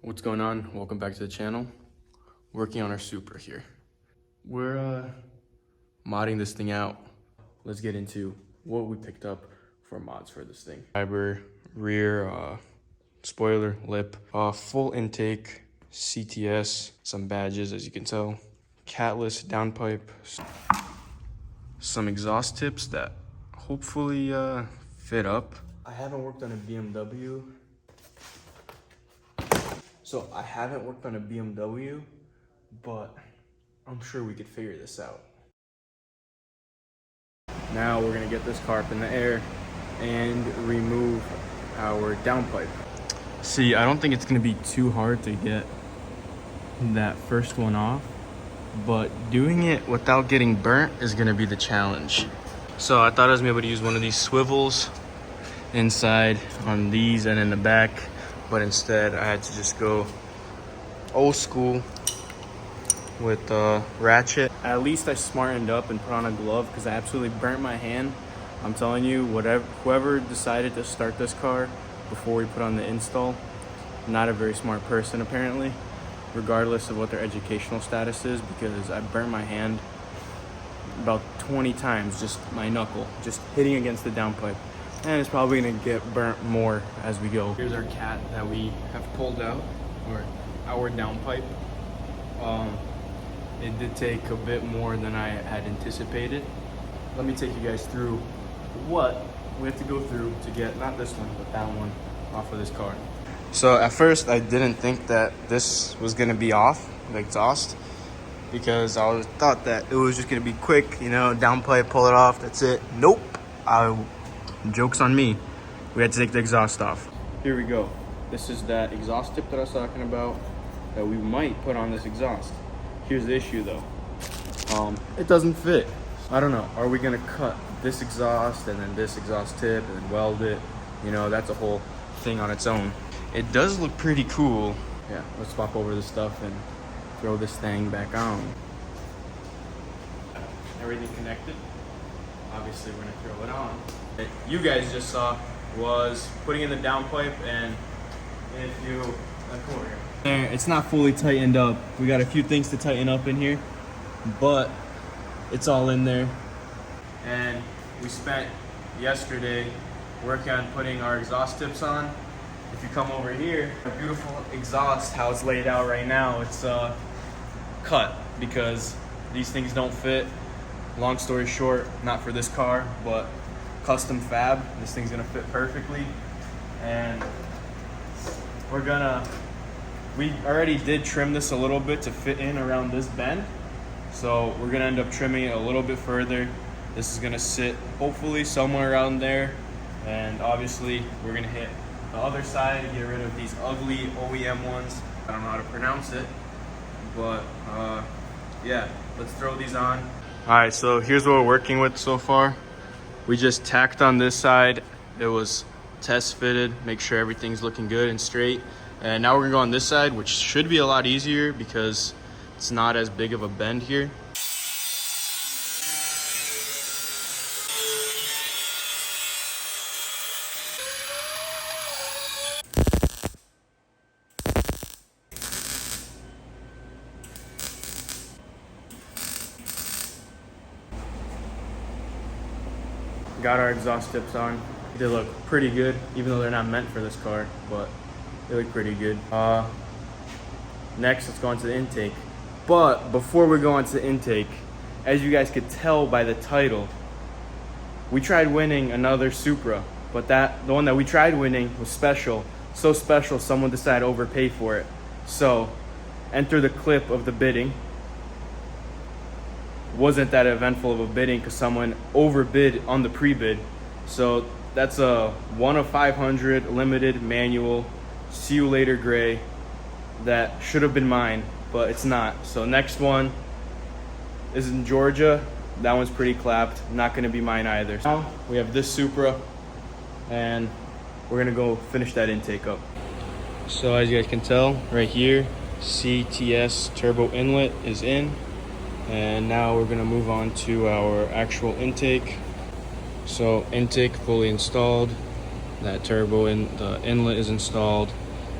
What's going on? Welcome back to the channel. Working on our Supra here. We're modding this thing out. Let's get into what we picked up for mods for this thing. Fiber, rear, spoiler, lip, full intake, CTS, some badges as you can tell, catless downpipe, some exhaust tips that hopefully fit up. I haven't worked on a BMW. So I haven't worked on a BMW, but I'm sure we could figure this out. Now we're gonna get this car up in the air and remove our downpipe. See, I don't think it's gonna be too hard to get that first one off, but doing it without getting burnt is gonna be the challenge. So I thought I was gonna be able to use one of these swivels inside on these and in the back, but instead I had to just go old school with a ratchet. At least I smartened up and put on a glove because I absolutely burnt my hand. I'm telling you, whoever decided to start this car before we put on the install, not a very smart person apparently, regardless of what their educational status is, because I burnt my hand about 20 times, just my knuckle, just hitting against the downpipe. And it's probably gonna get burnt more as we go. Here's our cat that we have pulled out, or our downpipe. It did take a bit more than I had anticipated. Let me take you guys through what we have to go through to get, not this one, but that one off of this car. So at first I didn't think that this was gonna be off, the exhaust, because I thought that it was just gonna be quick, you know, downpipe, pull it off, that's it. Nope. Joke's on me. We had to take the exhaust off. Here we go. This is that exhaust tip that I was talking about that we might put on this exhaust. Here's the issue though. It doesn't fit. I don't know. Are we gonna cut this exhaust and then this exhaust tip and then weld it? You know, that's a whole thing on its own. It does look pretty cool. Yeah, let's swap over the stuff and throw this thing back on. Everything connected. Obviously we're gonna throw it on. You guys just saw was putting in the downpipe, and if you come over here. There, it's not fully tightened up. We got a few things to tighten up in here, but it's all in there. And we spent yesterday working on putting our exhaust tips on. If you come over here, a beautiful exhaust, how it's laid out right now, it's cut because these things don't fit. Long story short, not for this car, but custom fab. This thing's gonna fit perfectly. And we already did trim this a little bit to fit in around this bend. So we're gonna end up trimming it a little bit further. This is gonna sit hopefully somewhere around there. And obviously we're gonna hit the other side and get rid of these ugly OEM ones. I don't know how to pronounce it, but yeah, let's throw these on. All right, so here's what we're working with so far. We just tacked on this side. It was test fitted, make sure everything's looking good and straight. And now we're gonna go on this side, which should be a lot easier because it's not as big of a bend here. Got our exhaust tips on. They look pretty good, even though they're not meant for this car, but they look pretty good. Next, let's go into the intake. But before we go into the intake, as you guys could tell by the title, we tried winning another Supra, but the one that we tried winning was special. So special, someone decided to overpay for it. So, enter the clip of the bidding. Wasn't that eventful of a bidding because someone overbid on the pre-bid. So that's a 1 of 500 limited manual see you later gray that should have been mine, but it's not. So next one is in Georgia. That one's pretty clapped, not gonna be mine either. So now we have this Supra and we're gonna go finish that intake up. So as you guys can tell right here, CTS turbo inlet is in. And now we're gonna move on to our actual intake. So intake fully installed. That turbo in the inlet is installed.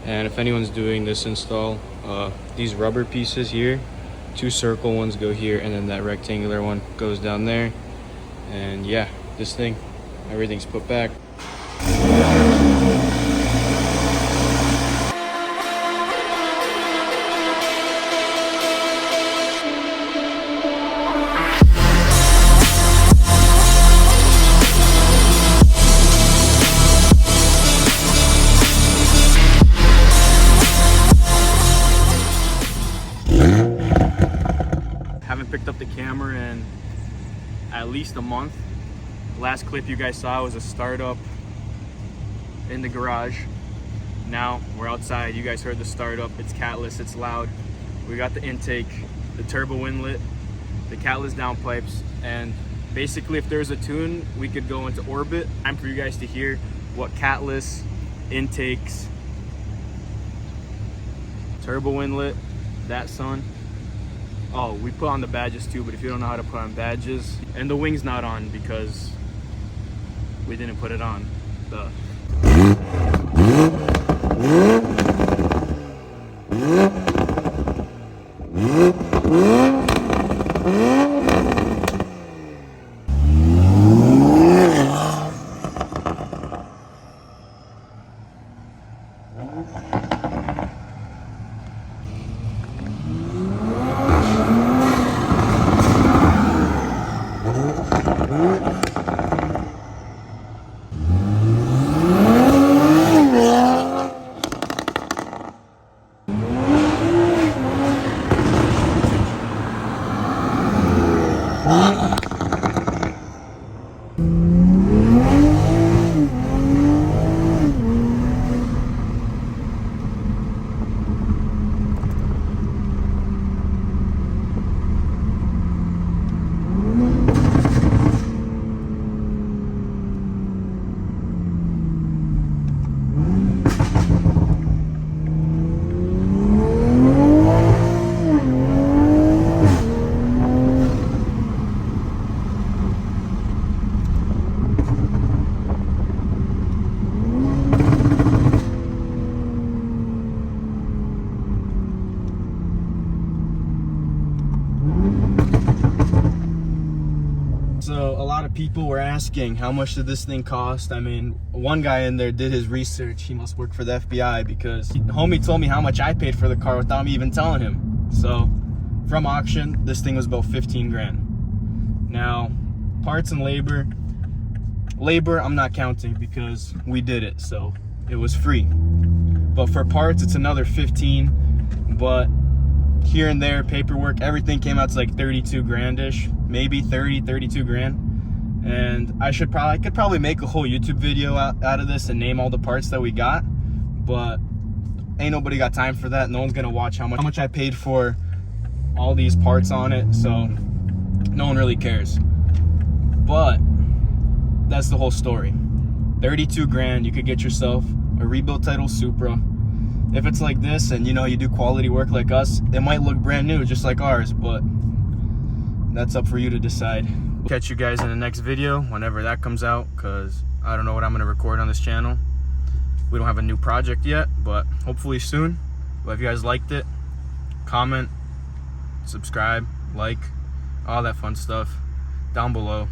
And if anyone's doing this install, these rubber pieces here, 2 circle ones go here, and then that rectangular one goes down there. And yeah, this thing, everything's put back. Haven't picked up the camera in at least a month. Last clip you guys saw was a startup in the garage. Now we're outside. You guys heard the startup. It's catless, it's loud. We got the intake, the turbo inlet, the catless downpipes, and basically if there's a tune, we could go into orbit. Time for you guys to hear what catless, intakes, turbo inlet, that son. Oh, we put on the badges too, but if you don't know how to put on badges, and the wing's not on because we didn't put it on. So a lot of people were asking, how much did this thing cost? I mean, one guy in there did his research. He must work for the FBI because homie told me how much I paid for the car without me even telling him. So from auction, this thing was about 15 grand. Now, parts and labor I'm not counting because we did it, so it was free. But for parts, it's another 15. But here and there, paperwork, everything came out to like 32 grand-ish, maybe 32 grand. And I could probably make a whole YouTube video out of this and name all the parts that we got, but ain't nobody got time for that. No one's gonna watch how much I paid for all these parts on it, so no one really cares. But that's the whole story. 32 grand, you could get yourself a rebuilt title Supra. If it's like this and you know you do quality work like us, it might look brand new just like ours, but that's up for you to decide. Catch you guys in the next video whenever that comes out, because I don't know what I'm going to record on this channel. We don't have a new project yet, but hopefully soon. But if you guys liked it, comment, subscribe, like, all that fun stuff down below.